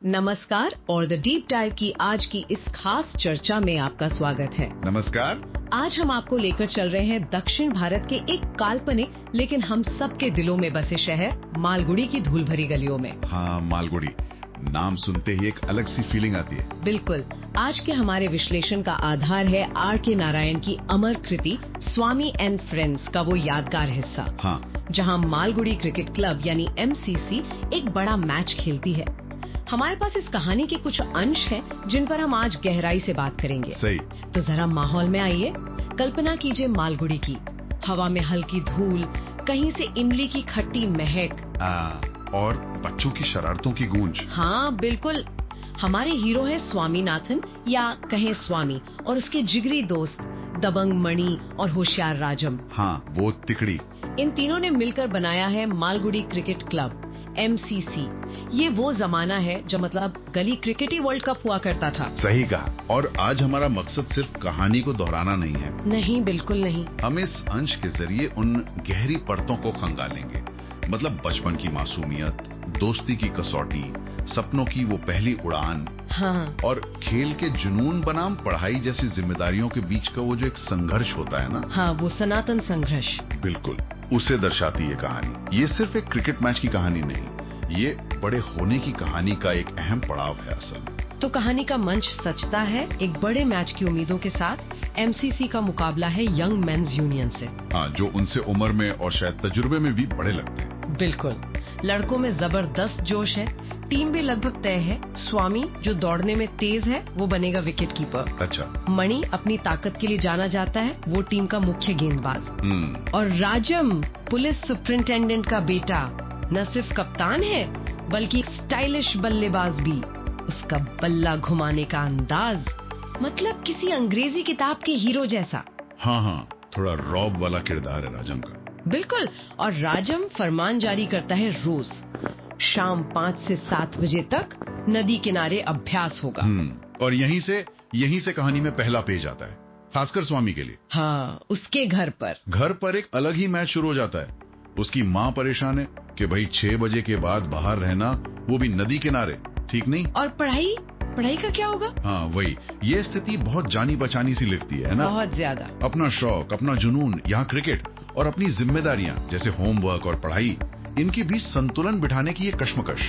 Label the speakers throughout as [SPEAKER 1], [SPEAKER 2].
[SPEAKER 1] नमस्कार और the deep dive की आज की इस खास चर्चा में आपका स्वागत है।
[SPEAKER 2] नमस्कार।
[SPEAKER 1] आज हम आपको लेकर चल रहे हैं दक्षिण भारत के एक काल्पनिक लेकिन हम सबके दिलों में बसे शहर मालगुडी की धूल भरी गलियों में।
[SPEAKER 2] हाँ, मालगुडी नाम सुनते ही एक अलग सी फीलिंग आती है।
[SPEAKER 1] बिल्कुल। आज के हमारे विश्लेषण का आधार है R.K. नारायण की अमर कृति स्वामी एंड फ्रेंड्स का वो यादगार हिस्सा।
[SPEAKER 2] हाँ, जहां
[SPEAKER 1] मालगुडी क्रिकेट क्लब यानी MCC एक बड़ा मैच खेलती है। हमारे पास इस कहानी के कुछ अंश हैं जिन पर हम आज गहराई से बात करेंगे।
[SPEAKER 2] सही।
[SPEAKER 1] तो जरा माहौल में आइए। कल्पना कीजिए मालगुडी की। हवा में हल्की धूल, कहीं से इमली की खट्टी महक
[SPEAKER 2] और बच्चों की शरारतों की गूंज।
[SPEAKER 1] हाँ बिल्कुल। हमारे हीरो है स्वामीनाथन या कहें स्वामी और उसके जिगरी दोस्त दबंग मणि और होशियार राजम।
[SPEAKER 2] हाँ, वो तिकड़ी।
[SPEAKER 1] इन तीनों ने मिलकर बनाया है मालगुडी क्रिकेट क्लब MCC। ये वो जमाना है जब मतलब गली क्रिकेट ही वर्ल्ड कप हुआ करता था।
[SPEAKER 2] सही कहा। और आज हमारा मकसद सिर्फ कहानी को दोहराना नहीं है।
[SPEAKER 1] नहीं, बिल्कुल नहीं।
[SPEAKER 2] हम इस अंश के जरिए उन गहरी परतों को खंगालेंगे। मतलब बचपन की मासूमियत, दोस्ती की कसौटी, सपनों की वो पहली उड़ान।
[SPEAKER 1] हाँ।
[SPEAKER 2] और खेल के जुनून बनाम पढ़ाई जैसी जिम्मेदारियों के बीच का वो जो एक संघर्ष होता है ना।
[SPEAKER 1] हाँ, वो सनातन संघर्ष।
[SPEAKER 2] बिल्कुल, उसे दर्शाती है कहानी। ये सिर्फ एक क्रिकेट मैच की कहानी नहीं, ये बड़े होने की कहानी का एक अहम पड़ाव है असल में।
[SPEAKER 1] तो कहानी का मंच सजता है एक बड़े मैच की उम्मीदों के साथ। MCC का मुकाबला है यंग मेंस यूनियन से।
[SPEAKER 2] हाँ, जो उनसे उम्र में और शायद तजुर्बे में भी बड़े लगते हैं।
[SPEAKER 1] बिल्कुल। लड़कों में जबरदस्त जोश है। टीम भी लगभग तय है। स्वामी जो दौड़ने में तेज है वो बनेगा विकेट कीपर।
[SPEAKER 2] अच्छा।
[SPEAKER 1] मणि अपनी ताकत के लिए जाना जाता है, वो टीम का मुख्य गेंदबाज। और राजम पुलिस सुपरिंटेंडेंट का बेटा न सिर्फ कप्तान है बल्कि स्टाइलिश बल्लेबाज भी। उसका बल्ला घुमाने का अंदाज मतलब किसी अंग्रेजी किताब के हीरो जैसा।
[SPEAKER 2] हाँ, थोड़ा रॉब वाला किरदार है राजम का।
[SPEAKER 1] बिल्कुल। और राजम फरमान जारी करता है रोज शाम 5 से 7 बजे तक नदी किनारे अभ्यास होगा।
[SPEAKER 2] और यहीं से कहानी में पहला पेज आता है, खासकर स्वामी के लिए।
[SPEAKER 1] हाँ, उसके घर पर
[SPEAKER 2] एक अलग ही मैच शुरू हो जाता है। उसकी माँ परेशान है कि भाई 6 बजे के बाद बाहर रहना, वो भी नदी किनारे, ठीक नहीं।
[SPEAKER 1] और पढ़ाई का क्या होगा?
[SPEAKER 2] हाँ वही, ये स्थिति बहुत जानी बचानी सी लगती है ना।
[SPEAKER 1] बहुत ज्यादा।
[SPEAKER 2] अपना शौक, अपना जुनून, यहाँ क्रिकेट, और अपनी जिम्मेदारियाँ जैसे होमवर्क और पढ़ाई, इनके बीच संतुलन बिठाने की ये कश्मकश।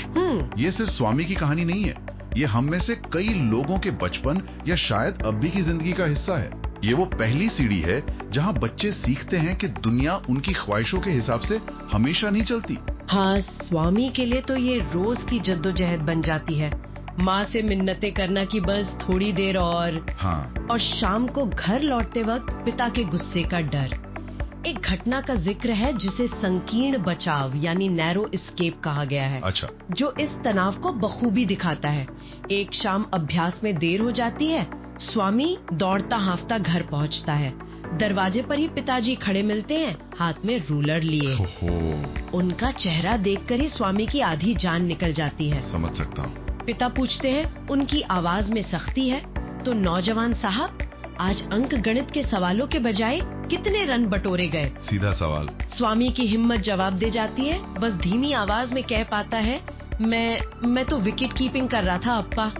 [SPEAKER 2] ये सिर्फ स्वामी की कहानी नहीं है, ये हम में से कई लोगों के बचपन या शायद अब भी की जिंदगी का हिस्सा है। ये वो पहली सीढ़ी है जहाँ बच्चे सीखते हैं कि दुनिया उनकी ख्वाहिशों के हिसाब से हमेशा नहीं चलती।
[SPEAKER 1] हाँ, स्वामी के लिए तो ये रोज की जद्दोजहद बन जाती है। माँ से मिन्नतें करना कि बस थोड़ी देर और।
[SPEAKER 2] हाँ।
[SPEAKER 1] और शाम को घर लौटते वक्त पिता के गुस्से का डर। एक घटना का जिक्र है जिसे संकीर्ण बचाव यानी नैरो एस्केप कहा गया है।
[SPEAKER 2] अच्छा।
[SPEAKER 1] जो इस तनाव को बखूबी दिखाता है। एक शाम अभ्यास में देर हो जाती है। स्वामी दौड़ता हांफता घर पहुंचता है। दरवाजे पर ही पिताजी खड़े मिलते हैं, हाथ में रूलर लिए। उनका चेहरा देखकर ही स्वामी की आधी जान निकल जाती है।
[SPEAKER 2] समझ सकता हूँ।
[SPEAKER 1] पिता पूछते हैं, उनकी आवाज में सख्ती है। तो नौजवान साहब, आज अंक गणित के सवालों के बजाय कितने रन बटोरे गए?
[SPEAKER 2] सीधा सवाल।
[SPEAKER 1] स्वामी की हिम्मत जवाब दे जाती है। बस धीमी आवाज में कह पाता है, मैं तो विकेट कीपिंग कर रहा था अप्पा।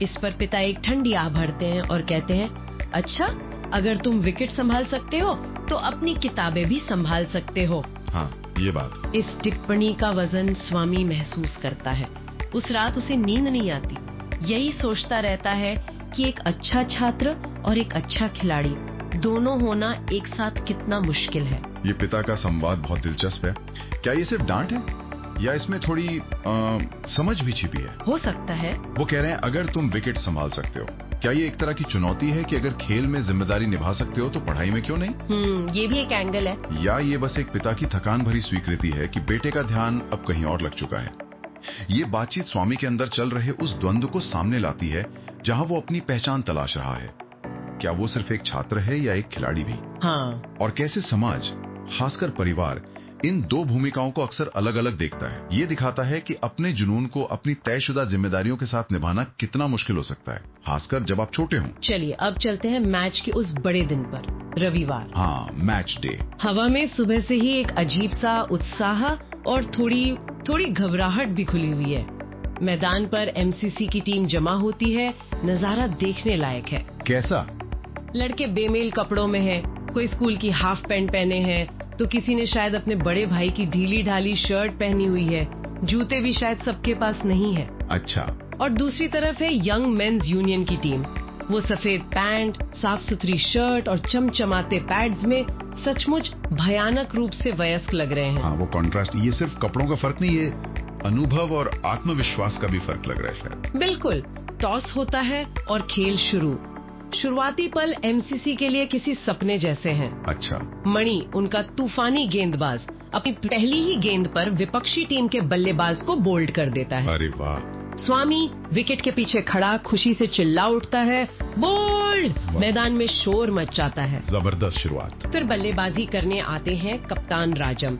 [SPEAKER 1] इस पर पिता एक ठंडी आह भरते हैं और कहते हैं, अच्छा, अगर तुम विकेट संभाल सकते हो तो अपनी किताबें भी संभाल सकते हो।
[SPEAKER 2] हाँ, ये बात।
[SPEAKER 1] इस टिप्पणी का वजन स्वामी महसूस करता है। उस रात उसे नींद नहीं आती। यही सोचता रहता है कि एक अच्छा छात्र और एक अच्छा खिलाड़ी दोनों होना एक साथ कितना मुश्किल है।
[SPEAKER 2] ये पिता का संवाद बहुत दिलचस्प है। क्या ये सिर्फ डांट है या इसमें थोड़ी समझ भी छिपी है?
[SPEAKER 1] हो सकता है।
[SPEAKER 2] वो कह रहे हैं, अगर तुम विकेट संभाल सकते हो, क्या ये एक तरह की चुनौती है कि अगर खेल में जिम्मेदारी निभा सकते हो तो पढ़ाई में क्यों नहीं?
[SPEAKER 1] ये भी एक एंगल है।
[SPEAKER 2] या ये बस एक पिता की थकान भरी स्वीकृति है कि बेटे का ध्यान अब कहीं और लग चुका है। ये बातचीत स्वामी के अंदर चल रहे उस द्वंद्व को सामने लाती है जहां वो अपनी पहचान तलाश रहा है। क्या वो सिर्फ एक छात्र है या एक खिलाड़ी भी?
[SPEAKER 1] हाँ।
[SPEAKER 2] और कैसे समाज, खासकर परिवार, इन दो भूमिकाओं को अक्सर अलग अलग देखता है। ये दिखाता है कि अपने जुनून को अपनी तयशुदा जिम्मेदारियों के साथ निभाना कितना मुश्किल हो सकता है, खासकर जब आप छोटे हों।
[SPEAKER 1] चलिए अब चलते हैं मैच के उस बड़े दिन पर, रविवार।
[SPEAKER 2] हाँ, मैच डे।
[SPEAKER 1] हवा में सुबह से ही एक अजीब सा उत्साह और थोड़ी घबराहट भी खुली हुई है। मैदान पर एमसीसी की टीम जमा होती है, नजारा देखने लायक है।
[SPEAKER 2] कैसा?
[SPEAKER 1] लड़के बेमेल कपड़ों में हैं, कोई स्कूल की हाफ पैंट पहने हैं, तो किसी ने शायद अपने बड़े भाई की ढीली ढाली शर्ट पहनी हुई है। जूते भी शायद सबके पास नहीं है।
[SPEAKER 2] अच्छा।
[SPEAKER 1] और दूसरी तरफ है यंग मेंस यूनियन की टीम। वो सफेद पैंट, साफ सुथरी शर्ट और चमचमाते पैड्स में सचमुच भयानक रूप से वयस्क लग रहे हैं।
[SPEAKER 2] हाँ, वो कॉन्ट्रास्ट, ये सिर्फ कपड़ों का फर्क नहीं है, अनुभव और आत्मविश्वास का भी फर्क लग रहा है शायद।
[SPEAKER 1] बिल्कुल। टॉस होता है और खेल शुरू। शुरुआती पल एमसीसी के लिए किसी सपने जैसे हैं।
[SPEAKER 2] अच्छा।
[SPEAKER 1] मणि, उनका तूफानी गेंदबाज, अपनी पहली ही गेंद पर विपक्षी टीम के बल्लेबाज को बोल्ड कर देता है।
[SPEAKER 2] अरे वाह।
[SPEAKER 1] स्वामी विकेट के पीछे खड़ा खुशी से चिल्ला उठता है, बोल्ड! मैदान में शोर मच जाता है।
[SPEAKER 2] जबरदस्त शुरुआत।
[SPEAKER 1] फिर बल्लेबाजी करने आते हैं कप्तान राजम,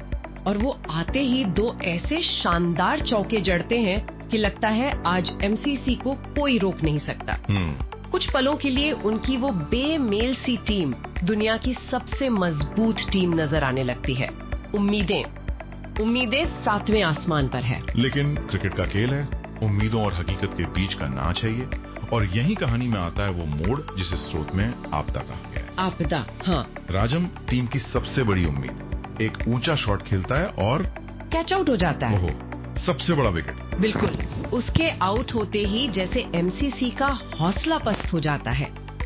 [SPEAKER 1] और वो आते ही दो ऐसे शानदार चौके जड़ते हैं कि लगता है आज एमसीसी को कोई रोक नहीं सकता। कुछ पलों के लिए उनकी वो बेमेल सी टीम दुनिया की सबसे मजबूत टीम नजर आने लगती है। उम्मीदें 7वें आसमान पर है।
[SPEAKER 3] लेकिन क्रिकेट का खेल है, उम्मीदों और हकीकत के बीच का नाच है ये, और यही कहानी में आता है वो मोड़ जिसे स्रोत में आपदा कहा गया है।
[SPEAKER 1] आपदा, हाँ।
[SPEAKER 3] राजम टीम की सबसे बड़ी उम्मीद, एक ऊंचा शॉट खेलता है और
[SPEAKER 1] कैच आउट हो जाता है।
[SPEAKER 3] ओहो, सबसे बड़ा विकेट।
[SPEAKER 1] बिल्कुल। उसके आउट होते ही जैसे एमसीसी का हौसला पस्त हो जाता है।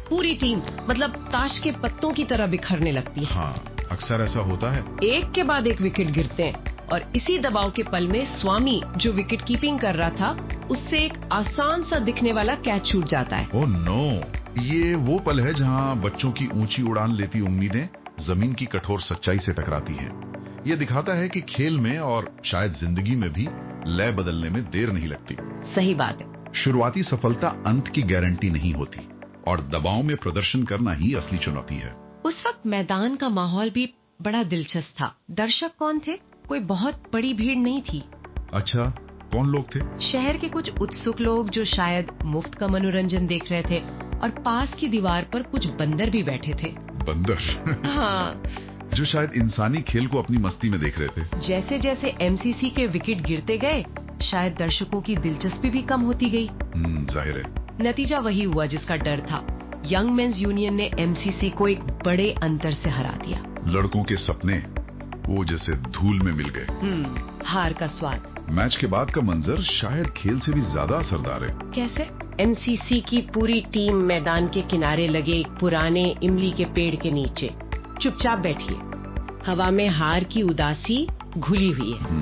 [SPEAKER 1] पूरी टीम मतलब ताश के पत्तों की तरह बिखरने लगती है।
[SPEAKER 3] हाँ, अक्सर ऐसा होता है।
[SPEAKER 1] एक के बाद एक विकेट गिरते हैं, और इसी दबाव के पल में स्वामी, जो विकेट कीपिंग कर रहा था, उससे एक आसान सा दिखने वाला कैच छूट जाता है।
[SPEAKER 2] Oh no. ये वो पल है जहाँ बच्चों की ऊंची उड़ान लेती उम्मीदें जमीन की कठोर सच्चाई से टकराती हैं। ये दिखाता है कि खेल में और शायद जिंदगी में भी लय बदलने में देर नहीं लगती।
[SPEAKER 1] सही बात है।
[SPEAKER 2] शुरुआती सफलता अंत की गारंटी नहीं होती, और दबाव में प्रदर्शन करना ही असली चुनौती है।
[SPEAKER 1] उस वक्त मैदान का माहौल भी बड़ा दिलचस्प था। दर्शक कौन थे? कोई बहुत बड़ी भीड़ नहीं थी।
[SPEAKER 2] अच्छा, कौन लोग थे?
[SPEAKER 1] शहर के कुछ उत्सुक लोग जो शायद मुफ्त का मनोरंजन देख रहे थे, और पास की दीवार पर कुछ बंदर भी बैठे थे।
[SPEAKER 2] बंदर?
[SPEAKER 1] हाँ।
[SPEAKER 2] जो शायद इंसानी खेल को अपनी मस्ती में देख रहे थे।
[SPEAKER 1] जैसे जैसे एमसीसी के विकेट गिरते गए, शायद दर्शकों की दिलचस्पी भी कम होती गई।
[SPEAKER 2] जाहिर है।
[SPEAKER 1] नतीजा वही हुआ जिसका डर था। यंग मेंस यूनियन ने एमसीसी को एक बड़े अंतर से हरा दिया।
[SPEAKER 2] लड़कों के सपने वो जैसे धूल में मिल गए।
[SPEAKER 1] हार का स्वाद।
[SPEAKER 2] मैच के बाद का मंजर शायद खेल से भी ज्यादा असरदार है।
[SPEAKER 1] कैसे? एमसीसी की पूरी टीम मैदान के किनारे लगे एक पुराने इमली के पेड़ के नीचे चुपचाप बैठी है। हवा में हार की उदासी घुली हुई है।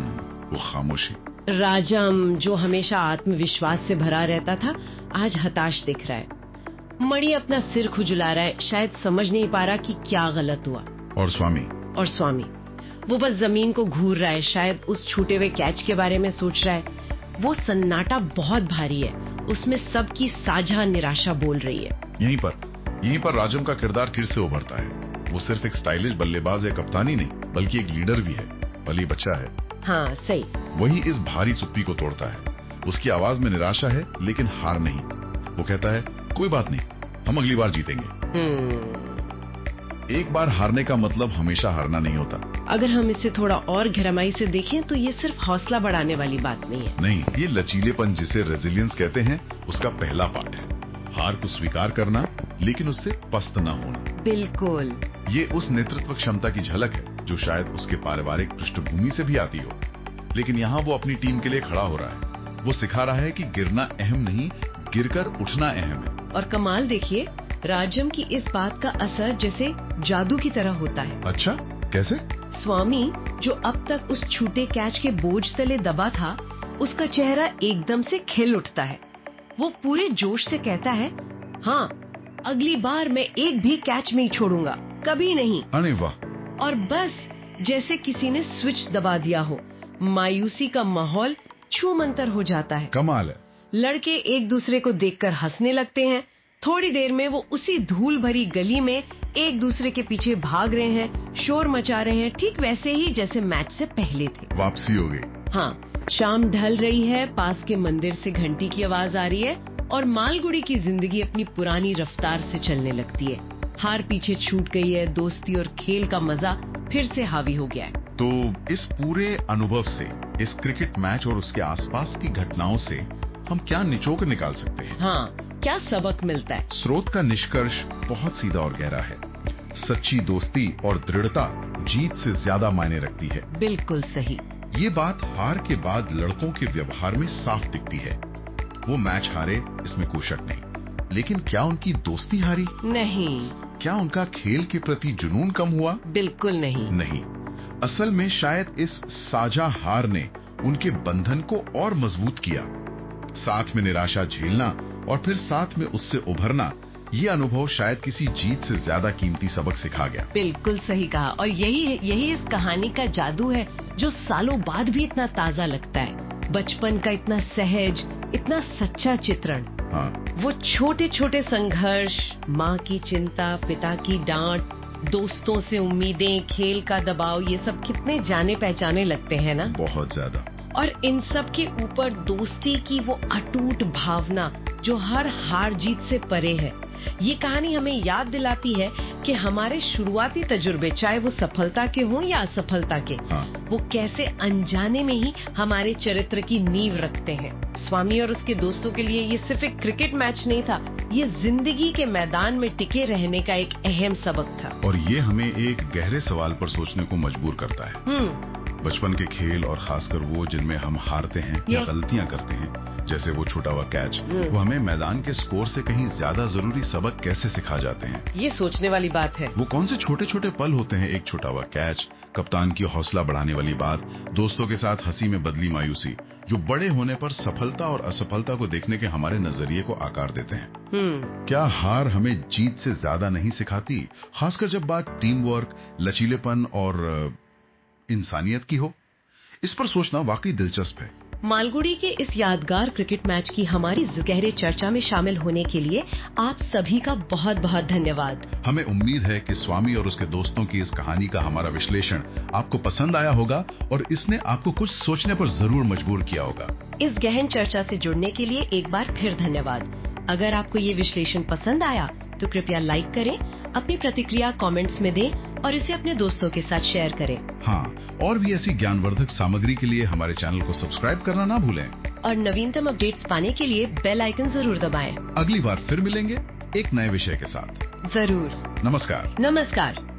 [SPEAKER 2] वो खामोशी।
[SPEAKER 1] राजम, जो हमेशा आत्मविश्वास से भरा रहता था, आज हताश दिख रहा है। मणि अपना सिर खुजला रहा है, शायद समझ नहीं पा रहा कि क्या गलत हुआ।
[SPEAKER 2] और स्वामी
[SPEAKER 1] वो बस जमीन को घूर रहा है, शायद उस छूटे हुए कैच के बारे में सोच रहा है। वो सन्नाटा बहुत भारी है, उसमें सबकी साझा निराशा बोल रही है।
[SPEAKER 2] यहीं पर राजम का किरदार फिर से उभरता है। वो सिर्फ एक स्टाइलिश बल्लेबाज या कप्तान ही नहीं, बल्कि एक लीडर भी है, भली बच्चा है।
[SPEAKER 1] हाँ, सही।
[SPEAKER 2] वही इस भारी चुप्पी को तोड़ता है। उसकी आवाज में निराशा है, लेकिन हार नहीं। वो कहता है, कोई बात नहीं, हम अगली बार जीतेंगे। एक बार हारने का मतलब हमेशा हारना नहीं होता।
[SPEAKER 1] अगर हम इसे थोड़ा और गहराई से देखें तो ये सिर्फ हौसला बढ़ाने वाली बात नहीं है।
[SPEAKER 2] नहीं, ये लचीलेपन जिसे रेजिलियंस कहते हैं, उसका पहला पार्ट है। हार को स्वीकार करना, लेकिन उससे पस्त न होना।
[SPEAKER 1] बिल्कुल।
[SPEAKER 2] ये उस नेतृत्व क्षमता की झलक है जो शायद उसके पारिवारिक पृष्ठभूमि से भी आती हो, लेकिन यहाँ वो अपनी टीम के लिए खड़ा हो रहा है। वो सिखा रहा है कि गिरना अहम नहीं, गिरकर उठना अहम है।
[SPEAKER 1] और कमाल देखिए, राजम की इस बात का असर जैसे जादू की तरह होता है।
[SPEAKER 2] अच्छा, कैसे?
[SPEAKER 1] स्वामी, जो अब तक उस छूटे कैच के बोझ तले दबा था, उसका चेहरा एकदम से खिल उठता है। वो पूरे जोश से कहता है, हाँ, अगली बार मैं एक भी कैच नहीं छोड़ूंगा, कभी नहीं।
[SPEAKER 2] अरे वाह।
[SPEAKER 1] और बस जैसे किसी ने स्विच दबा दिया हो, मायूसी का माहौल छूमंतर हो जाता है।
[SPEAKER 2] कमाल है।
[SPEAKER 1] लड़के एक दूसरे को देखकर हंसने लगते हैं। थोड़ी देर में वो उसी धूल भरी गली में एक दूसरे के पीछे भाग रहे हैं, शोर मचा रहे हैं, ठीक वैसे ही जैसे मैच से पहले थे।
[SPEAKER 2] वापसी हो गई।
[SPEAKER 1] हाँ, शाम ढल रही है, पास के मंदिर से घंटी की आवाज आ रही है, और मालगुड़ी की जिंदगी अपनी पुरानी रफ्तार से चलने लगती है। हार पीछे छूट गई है, दोस्ती और खेल का मजा फिर से हावी हो गया है।
[SPEAKER 2] तो इस पूरे अनुभव से, इस क्रिकेट मैच और उसके आसपास की घटनाओं से हम क्या निचोड़ निकाल सकते हैं?
[SPEAKER 1] हाँ, क्या सबक मिलता है?
[SPEAKER 2] स्रोत का निष्कर्ष बहुत सीधा और गहरा है। सच्ची दोस्ती और दृढ़ता जीत से ज्यादा मायने रखती है।
[SPEAKER 1] बिल्कुल सही।
[SPEAKER 2] ये बात हार के बाद लड़कों के व्यवहार में साफ दिखती है। वो मैच हारे, इसमें कोई शक नहीं, लेकिन क्या उनकी दोस्ती हारी?
[SPEAKER 1] नहीं।
[SPEAKER 2] क्या उनका खेल के प्रति जुनून कम हुआ?
[SPEAKER 1] बिल्कुल नहीं।
[SPEAKER 2] नहीं, असल में शायद इस साझा हार ने उनके बंधन को और मजबूत किया। साथ में निराशा झेलना और फिर साथ में उससे उभरना, ये अनुभव शायद किसी जीत से ज्यादा कीमती सबक सिखा गया।
[SPEAKER 1] बिल्कुल सही कहा, और यही इस कहानी का जादू है, जो सालों बाद भी इतना ताजा लगता है। बचपन का इतना सहज, इतना सच्चा चित्रण।
[SPEAKER 2] हाँ।
[SPEAKER 1] वो छोटे छोटे संघर्ष, माँ की चिंता, पिता की डांट, दोस्तों से उम्मीदें, खेल का दबाव, ये सब कितने जाने पहचाने लगते हैं ना?
[SPEAKER 2] बहुत ज्यादा।
[SPEAKER 1] और इन सब के ऊपर दोस्ती की वो अटूट भावना जो हर हार जीत से परे है। ये कहानी हमें याद दिलाती है कि हमारे शुरुआती तजुर्बे, चाहे वो सफलता के हों या असफलता के, वो कैसे अनजाने में ही हमारे चरित्र की नींव रखते हैं। स्वामी और उसके दोस्तों के लिए ये सिर्फ एक क्रिकेट मैच नहीं था, ये जिंदगी के मैदान में टिके रहने का एक अहम सबक था।
[SPEAKER 2] और ये हमें एक गहरे सवाल पर सोचने को मजबूर करता है। बचपन के खेल, और खासकर वो जिनमें हम हारते हैं या गलतियां करते हैं, जैसे वो छूटा हुआ कैच, वो हमें मैदान के स्कोर से कहीं ज्यादा जरूरी सबक कैसे सिखा जाते हैं?
[SPEAKER 1] ये सोचने वाली बात है।
[SPEAKER 2] वो कौन से छोटे छोटे पल होते हैं? एक छूटा हुआ कैच, कप्तान की हौसला बढ़ाने वाली बात, दोस्तों के साथ हंसी में बदली मायूसी, जो बड़े होने पर सफलता और असफलता को देखने के हमारे नजरिए को आकार देते हैं। क्या हार हमें जीत से ज्यादा नहीं सिखाती, खासकर जब बात टीम वर्क, लचीलेपन और इंसानियत की हो? इस पर सोचना वाकई दिलचस्प है।
[SPEAKER 1] मालगुडी के इस यादगार क्रिकेट मैच की हमारी गहरे चर्चा में शामिल होने के लिए आप सभी का बहुत बहुत धन्यवाद।
[SPEAKER 2] हमें उम्मीद है कि स्वामी और उसके दोस्तों की इस कहानी का हमारा विश्लेषण आपको पसंद आया होगा और इसने आपको कुछ सोचने पर जरूर मजबूर किया होगा।
[SPEAKER 1] इस गहन चर्चा से जुड़ने के लिए एक बार फिर धन्यवाद। अगर आपको ये विश्लेषण पसंद आया तो कृपया लाइक करें, अपनी प्रतिक्रिया कमेंट्स में दें और इसे अपने दोस्तों के साथ शेयर करें।
[SPEAKER 2] हाँ, और भी ऐसी ज्ञानवर्धक सामग्री के लिए हमारे चैनल को सब्सक्राइब करना ना भूलें।
[SPEAKER 1] और नवीनतम अपडेट्स पाने के लिए बेल आइकन जरूर दबाएं।
[SPEAKER 2] अगली बार फिर मिलेंगे एक नए विषय के साथ।
[SPEAKER 1] जरूर।
[SPEAKER 2] नमस्कार।
[SPEAKER 1] नमस्कार।